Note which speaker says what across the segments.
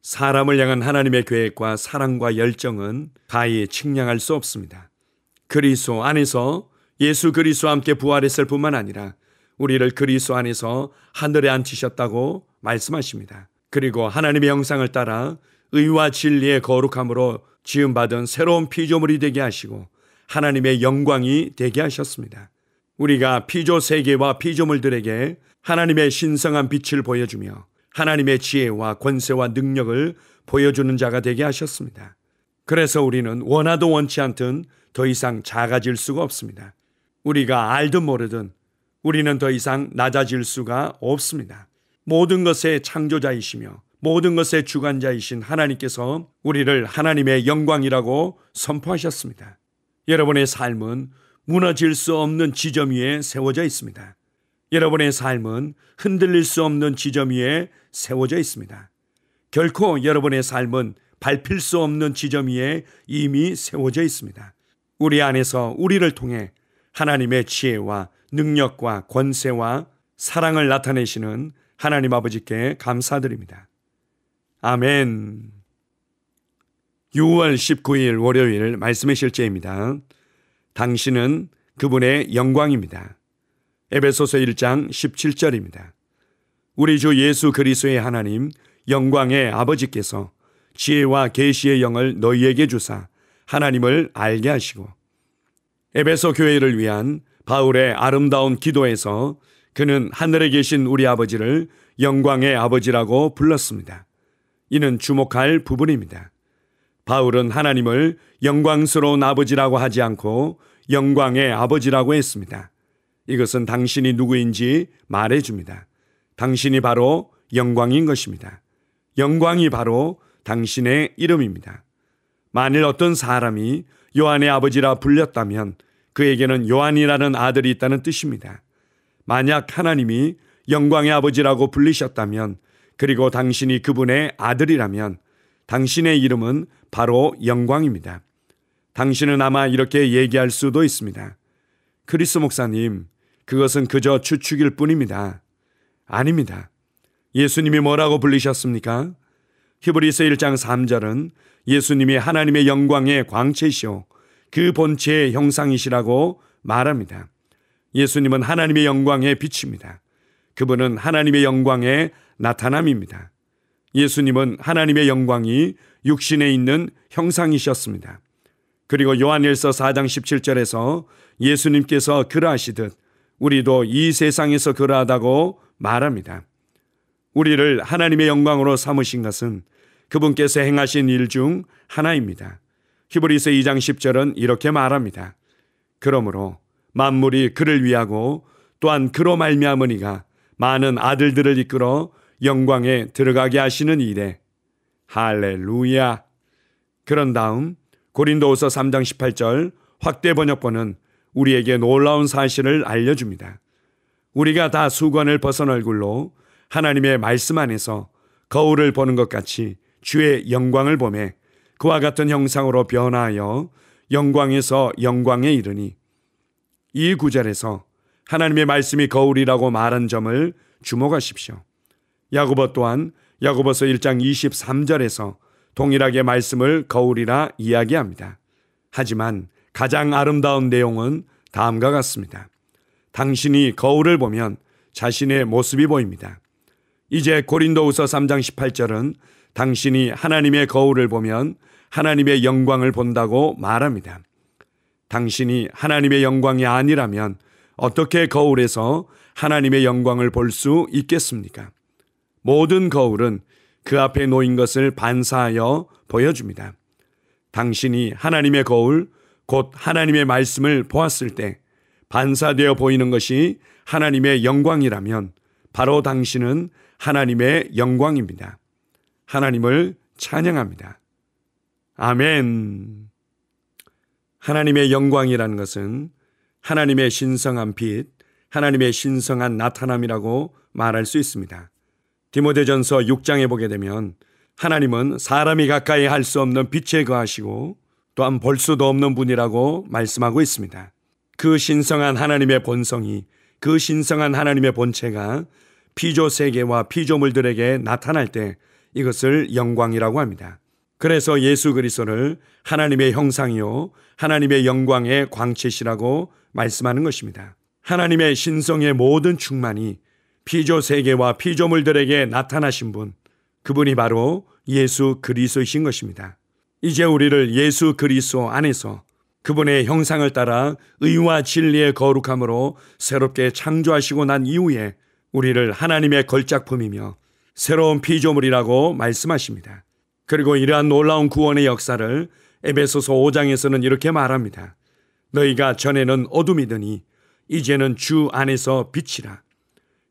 Speaker 1: 사람을 향한 하나님의 계획과 사랑과 열정은 가히 측량할 수 없습니다. 그리스도 안에서 예수 그리스도와 함께 부활했을 뿐만 아니라 우리를 그리스도 안에서 하늘에 앉히셨다고 말씀하십니다. 그리고 하나님의 형상을 따라 의와 진리의 거룩함으로 지음받은 새로운 피조물이 되게 하시고 하나님의 영광이 되게 하셨습니다. 우리가 피조 세계와 피조물들에게 하나님의 신성한 빛을 보여주며 하나님의 지혜와 권세와 능력을 보여주는 자가 되게 하셨습니다. 그래서 우리는 원하도 원치 않든 더 이상 작아질 수가 없습니다. 우리가 알든 모르든 우리는 더 이상 낮아질 수가 없습니다. 모든 것의 창조자이시며 모든 것의 주관자이신 하나님께서 우리를 하나님의 영광이라고 선포하셨습니다. 여러분의 삶은 무너질 수 없는 지점 위에 세워져 있습니다. 여러분의 삶은 흔들릴 수 없는 지점 위에 세워져 있습니다. 결코 여러분의 삶은 밟힐 수 없는 지점 위에 이미 세워져 있습니다. 우리 안에서 우리를 통해 하나님의 지혜와 능력과 권세와 사랑을 나타내시는 하나님 아버지께 감사드립니다. 아멘. 6월 19일 월요일 말씀의 실제입니다. 당신은 그분의 영광입니다. 에베소서 1장 17절입니다. 우리 주 예수 그리스도의 하나님 영광의 아버지께서 지혜와 계시의 영을 너희에게 주사 하나님을 알게 하시고, 에베소 교회를 위한 바울의 아름다운 기도에서 그는 하늘에 계신 우리 아버지를 영광의 아버지라고 불렀습니다. 이는 주목할 부분입니다. 바울은 하나님을 영광스러운 아버지라고 하지 않고 영광의 아버지라고 했습니다. 이것은 당신이 누구인지 말해줍니다. 당신이 바로 영광인 것입니다. 영광이 바로 당신의 이름입니다. 만일 어떤 사람이 요한의 아버지라 불렸다면 그에게는 요한이라는 아들이 있다는 뜻입니다. 만약 하나님이 영광의 아버지라고 불리셨다면, 그리고 당신이 그분의 아들이라면 당신의 이름은 바로 영광입니다. 당신은 아마 이렇게 얘기할 수도 있습니다. 크리스 목사님, 그것은 그저 추측일 뿐입니다. 아닙니다. 예수님이 뭐라고 불리셨습니까? 히브리서 1장 3절은 예수님이 하나님의 영광의 광채시오 그 본체의 형상이시라고 말합니다. 예수님은 하나님의 영광의 빛입니다. 그분은 하나님의 영광의 나타남입니다. 예수님은 하나님의 영광이 육신에 있는 형상이셨습니다. 그리고 요한일서 4장 17절에서 예수님께서 그러하시듯 우리도 이 세상에서 그러하다고 말합니다. 우리를 하나님의 영광으로 삼으신 것은 그분께서 행하신 일 중 하나입니다. 히브리서 2장 10절은 이렇게 말합니다. 그러므로 만물이 그를 위하고 또한 그로 말미암으니가 많은 아들들을 이끌어 영광에 들어가게 하시는 일에 할렐루야. 그런 다음 고린도후서 3장 18절 확대 번역본은 우리에게 놀라운 사실을 알려줍니다. 우리가 다 수건을 벗은 얼굴로 하나님의 말씀 안에서 거울을 보는 것 같이 주의 영광을 보매 그와 같은 형상으로 변화하여 영광에서 영광에 이르니, 이 구절에서 하나님의 말씀이 거울이라고 말한 점을 주목하십시오. 야고보 또한 야고보서 1장 23절에서 동일하게 말씀을 거울이라 이야기합니다. 하지만 가장 아름다운 내용은 다음과 같습니다. 당신이 거울을 보면 자신의 모습이 보입니다. 이제 고린도후서 3장 18절은 당신이 하나님의 거울을 보면 하나님의 영광을 본다고 말합니다. 당신이 하나님의 영광이 아니라면 어떻게 거울에서 하나님의 영광을 볼 수 있겠습니까? 모든 거울은 그 앞에 놓인 것을 반사하여 보여줍니다. 당신이 하나님의 거울, 곧 하나님의 말씀을 보았을 때 반사되어 보이는 것이 하나님의 영광이라면 바로 당신은 하나님의 영광입니다. 하나님을 찬양합니다. 아멘. 하나님의 영광이라는 것은 하나님의 신성한 빛, 하나님의 신성한 나타남이라고 말할 수 있습니다. 디모데전서 6장에 보게 되면 하나님은 사람이 가까이 할 수 없는 빛에 거하시고 또한 볼 수도 없는 분이라고 말씀하고 있습니다. 그 신성한 하나님의 본성이, 그 신성한 하나님의 본체가 피조 세계와 피조물들에게 나타날 때 이것을 영광이라고 합니다. 그래서 예수 그리스도를 하나님의 형상이요 하나님의 영광의 광채시라고 말씀하는 것입니다. 하나님의 신성의 모든 충만이 피조 세계와 피조물들에게 나타나신 분, 그분이 바로 예수 그리스도이신 것입니다. 이제 우리를 예수 그리스도 안에서 그분의 형상을 따라 의와 진리의 거룩함으로 새롭게 창조하시고 난 이후에 우리를 하나님의 걸작품이며 새로운 피조물이라고 말씀하십니다. 그리고 이러한 놀라운 구원의 역사를 에베소서 5장에서는 이렇게 말합니다. 너희가 전에는 어둠이더니 이제는 주 안에서 빛이라.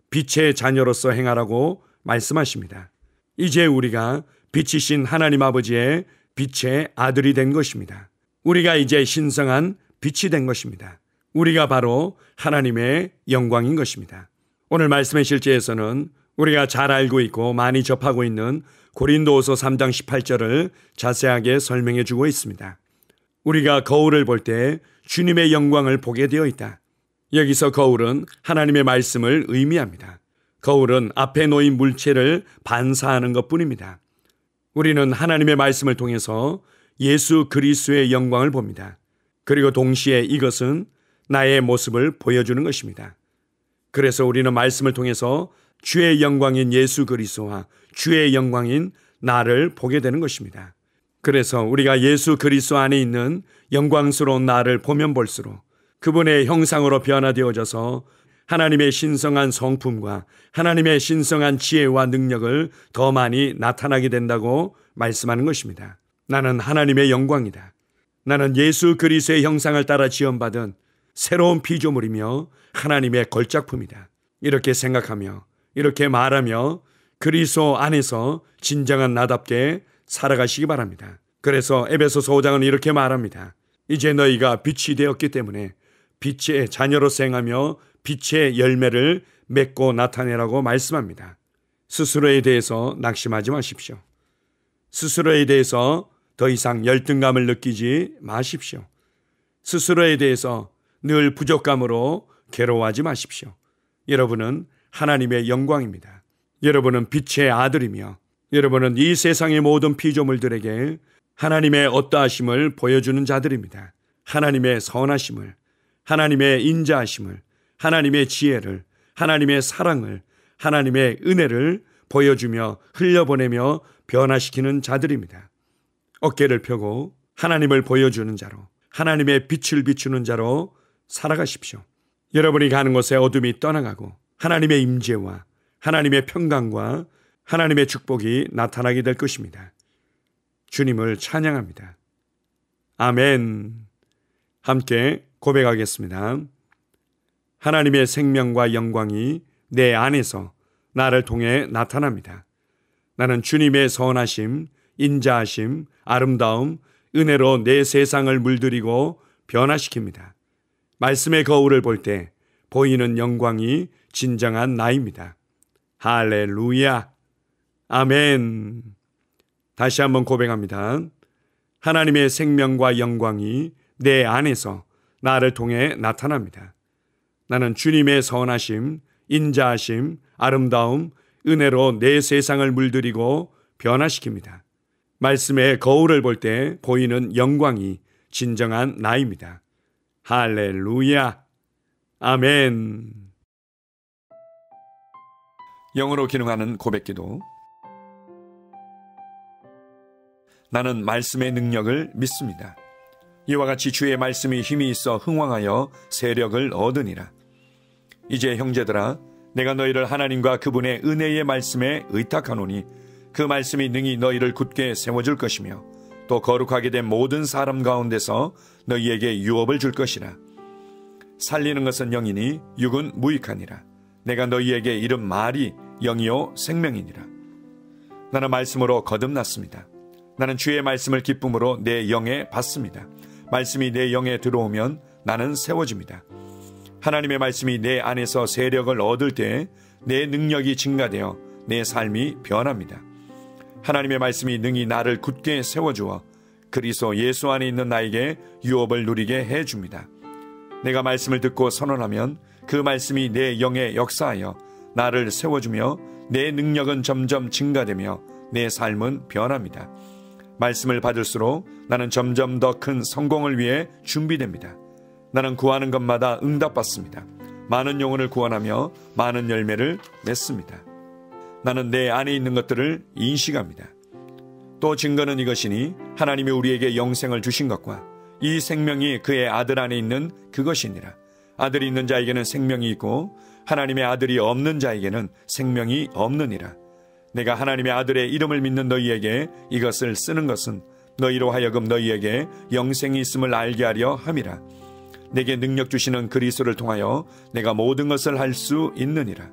Speaker 1: 빛의 자녀로서 행하라고 말씀하십니다. 이제 우리가 빛이신 하나님 아버지의 빛의 아들이 된 것입니다. 우리가 이제 신성한 빛이 된 것입니다. 우리가 바로 하나님의 영광인 것입니다. 오늘 말씀의 실제에서는 우리가 잘 알고 있고 많이 접하고 있는 고린도후서 3장 18절을 자세하게 설명해 주고 있습니다. 우리가 거울을 볼 때 주님의 영광을 보게 되어 있다. 여기서 거울은 하나님의 말씀을 의미합니다. 거울은 앞에 놓인 물체를 반사하는 것뿐입니다. 우리는 하나님의 말씀을 통해서 예수 그리스도의 영광을 봅니다. 그리고 동시에 이것은 나의 모습을 보여주는 것입니다. 그래서 우리는 말씀을 통해서 주의 영광인 예수 그리스도와 주의 영광인 나를 보게 되는 것입니다. 그래서 우리가 예수 그리스도 안에 있는 영광스러운 나를 보면 볼수록 그분의 형상으로 변화되어져서 하나님의 신성한 성품과 하나님의 신성한 지혜와 능력을 더 많이 나타나게 된다고 말씀하는 것입니다. 나는 하나님의 영광이다. 나는 예수 그리스도의 형상을 따라 지음받은 새로운 피조물이며 하나님의 걸작품이다. 이렇게 생각하며 이렇게 말하며 그리스도 안에서 진정한 나답게 살아가시기 바랍니다. 그래서 에베소서 5장은 이렇게 말합니다. 이제 너희가 빛이 되었기 때문에 빛의 자녀로서 행하며 빛의 열매를 맺고 나타내라고 말씀합니다. 스스로에 대해서 낙심하지 마십시오. 스스로에 대해서 더 이상 열등감을 느끼지 마십시오. 스스로에 대해서 늘 부족감으로 괴로워하지 마십시오. 여러분은 하나님의 영광입니다. 여러분은 빛의 아들이며 여러분은 이 세상의 모든 피조물들에게 하나님의 어떠하심을 보여주는 자들입니다. 하나님의 선하심을, 하나님의 인자하심을, 하나님의 지혜를, 하나님의 사랑을, 하나님의 은혜를 보여주며 흘려보내며 변화시키는 자들입니다. 어깨를 펴고 하나님을 보여주는 자로, 하나님의 빛을 비추는 자로 살아가십시오. 여러분이 가는 곳에 어둠이 떠나가고 하나님의 임재와 하나님의 평강과 하나님의 축복이 나타나게 될 것입니다. 주님을 찬양합니다. 아멘. 함께 고백하겠습니다. 하나님의 생명과 영광이 내 안에서 나를 통해 나타납니다. 나는 주님의 선하심, 인자하심, 아름다움, 은혜로 내 세상을 물들이고 변화시킵니다. 말씀의 거울을 볼 때 보이는 영광이 진정한 나입니다. 할렐루야. 아멘. 다시 한번 고백합니다. 하나님의 생명과 영광이 내 안에서 나를 통해 나타납니다. 나는 주님의 선하심, 인자하심, 아름다움, 은혜로 내 세상을 물들이고 변화시킵니다. 말씀의 거울을 볼 때 보이는 영광이 진정한 나입니다. 할렐루야. 아멘. 영어로 기능하는 고백기도. 나는 말씀의 능력을 믿습니다. 이와 같이 주의 말씀이 힘이 있어 흥왕하여 세력을 얻으니라. 이제 형제들아, 내가 너희를 하나님과 그분의 은혜의 말씀에 의탁하노니 그 말씀이 능히 너희를 굳게 세워줄 것이며 또 거룩하게 된 모든 사람 가운데서 너희에게 유업을 줄 것이라. 살리는 것은 영이니 육은 무익하니라. 내가 너희에게 이른 말이 영이요 생명이니라. 나는 말씀으로 거듭났습니다. 나는 주의 말씀을 기쁨으로 내 영에 받습니다. 말씀이 내 영에 들어오면 나는 세워집니다. 하나님의 말씀이 내 안에서 세력을 얻을 때 내 능력이 증가되어 내 삶이 변합니다. 하나님의 말씀이 능히 나를 굳게 세워주어 그리스도 예수 안에 있는 나에게 유업을 누리게 해줍니다. 내가 말씀을 듣고 선언하면 그 말씀이 내 영에 역사하여 나를 세워주며 내 능력은 점점 증가되며 내 삶은 변합니다. 말씀을 받을수록 나는 점점 더 큰 성공을 위해 준비됩니다. 나는 구하는 것마다 응답받습니다. 많은 영혼을 구원하며 많은 열매를 맺습니다. 나는 내 안에 있는 것들을 인식합니다. 또 증거는 이것이니 하나님이 우리에게 영생을 주신 것과 이 생명이 그의 아들 안에 있는 그것이니라. 아들이 있는 자에게는 생명이 있고 하나님의 아들이 없는 자에게는 생명이 없느니라. 내가 하나님의 아들의 이름을 믿는 너희에게 이것을 쓰는 것은 너희로 하여금 너희에게 영생이 있음을 알게 하려 함이라. 내게 능력 주시는 그리스도를 통하여 내가 모든 것을 할 수 있느니라.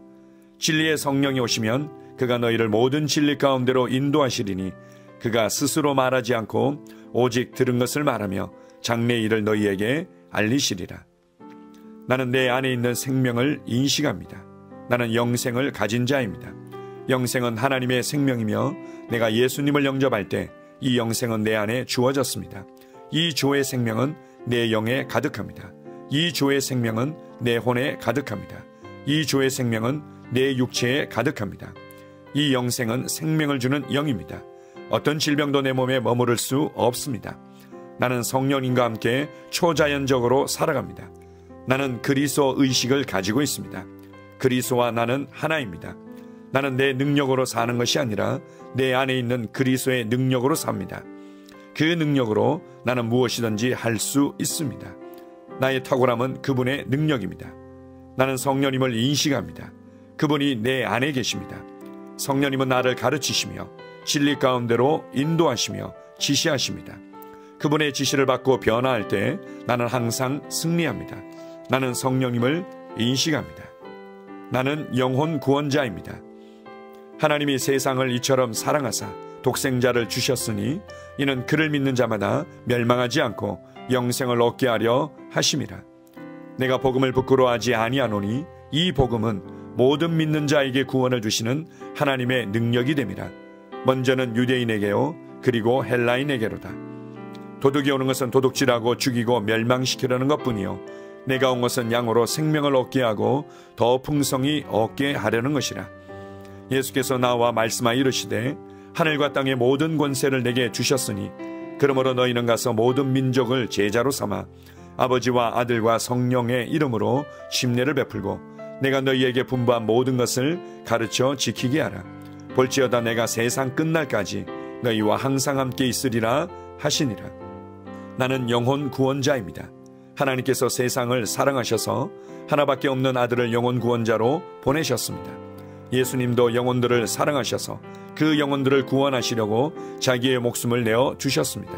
Speaker 1: 진리의 성령이 오시면 그가 너희를 모든 진리 가운데로 인도하시리니 그가 스스로 말하지 않고 오직 들은 것을 말하며 장래의 일을 너희에게 알리시리라. 나는 내 안에 있는 생명을 인식합니다. 나는 영생을 가진 자입니다. 영생은 하나님의 생명이며 내가 예수님을 영접할 때 이 영생은 내 안에 주어졌습니다. 이 주의 생명은 내 영에 가득합니다. 이 주의 생명은 내 혼에 가득합니다. 이 주의 생명은 내 육체에 가득합니다. 이 영생은 생명을 주는 영입니다. 어떤 질병도 내 몸에 머무를 수 없습니다. 나는 성령님과 함께 초자연적으로 살아갑니다. 나는 그리스도 의식을 가지고 있습니다. 그리스도와 나는 하나입니다. 나는 내 능력으로 사는 것이 아니라 내 안에 있는 그리스도의 능력으로 삽니다. 그 능력으로 나는 무엇이든지 할 수 있습니다. 나의 탁월함은 그분의 능력입니다. 나는 성령님을 인식합니다. 그분이 내 안에 계십니다. 성령님은 나를 가르치시며 진리 가운데로 인도하시며 지시하십니다. 그분의 지시를 받고 변화할 때 나는 항상 승리합니다. 나는 성령님을 인식합니다. 나는 영혼 구원자입니다. 하나님이 세상을 이처럼 사랑하사 독생자를 주셨으니 이는 그를 믿는 자마다 멸망하지 않고 영생을 얻게 하려 하심이라. 내가 복음을 부끄러워하지 아니하노니 이 복음은 모든 믿는 자에게 구원을 주시는 하나님의 능력이 됨이라. 먼저는 유대인에게요 그리고 헬라인에게로다. 도둑이 오는 것은 도둑질하고 죽이고 멸망시키려는 것뿐이요 내가 온 것은 양으로 생명을 얻게 하고 더 풍성히 얻게 하려는 것이라. 예수께서 나와 말씀하여 이르시되 하늘과 땅의 모든 권세를 내게 주셨으니 그러므로 너희는 가서 모든 민족을 제자로 삼아 아버지와 아들과 성령의 이름으로 침례를 베풀고 내가 너희에게 분부한 모든 것을 가르쳐 지키게 하라. 볼지어다 내가 세상 끝날까지 너희와 항상 함께 있으리라 하시니라. 나는 영혼 구원자입니다. 하나님께서 세상을 사랑하셔서 하나밖에 없는 아들을 영혼 구원자로 보내셨습니다. 예수님도 영혼들을 사랑하셔서 그 영혼들을 구원하시려고 자기의 목숨을 내어 주셨습니다.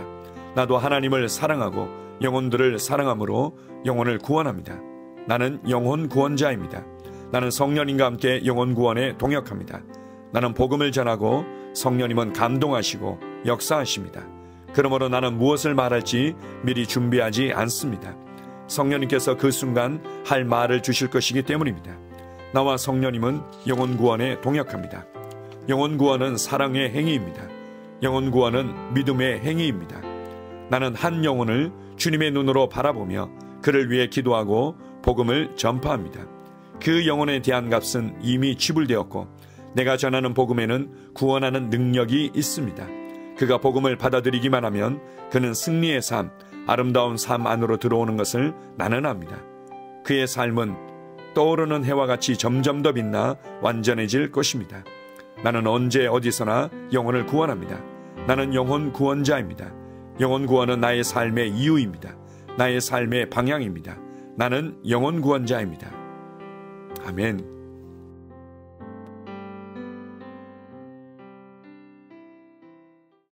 Speaker 1: 나도 하나님을 사랑하고 영혼들을 사랑함으로 영혼을 구원합니다. 나는 영혼 구원자입니다. 나는 성령님과 함께 영혼 구원에 동역합니다. 나는 복음을 전하고 성령님은 감동하시고 역사하십니다. 그러므로 나는 무엇을 말할지 미리 준비하지 않습니다. 성령님께서 그 순간 할 말을 주실 것이기 때문입니다. 나와 성령님은 영혼 구원에 동역합니다. 영혼 구원은 사랑의 행위입니다. 영혼 구원은 믿음의 행위입니다. 나는 한 영혼을 주님의 눈으로 바라보며 그를 위해 기도하고 복음을 전파합니다. 그 영혼에 대한 값은 이미 지불되었고 내가 전하는 복음에는 구원하는 능력이 있습니다. 그가 복음을 받아들이기만 하면 그는 승리의 삶, 아름다운 삶 안으로 들어오는 것을 나는 압니다. 그의 삶은 떠오르는 해와 같이 점점 더 빛나 완전해질 것입니다. 나는 언제 어디서나 영혼을 구원합니다. 나는 영혼 구원자입니다. 영혼 구원은 나의 삶의 이유입니다. 나의 삶의 방향입니다. 나는 영혼 구원자입니다. 아멘.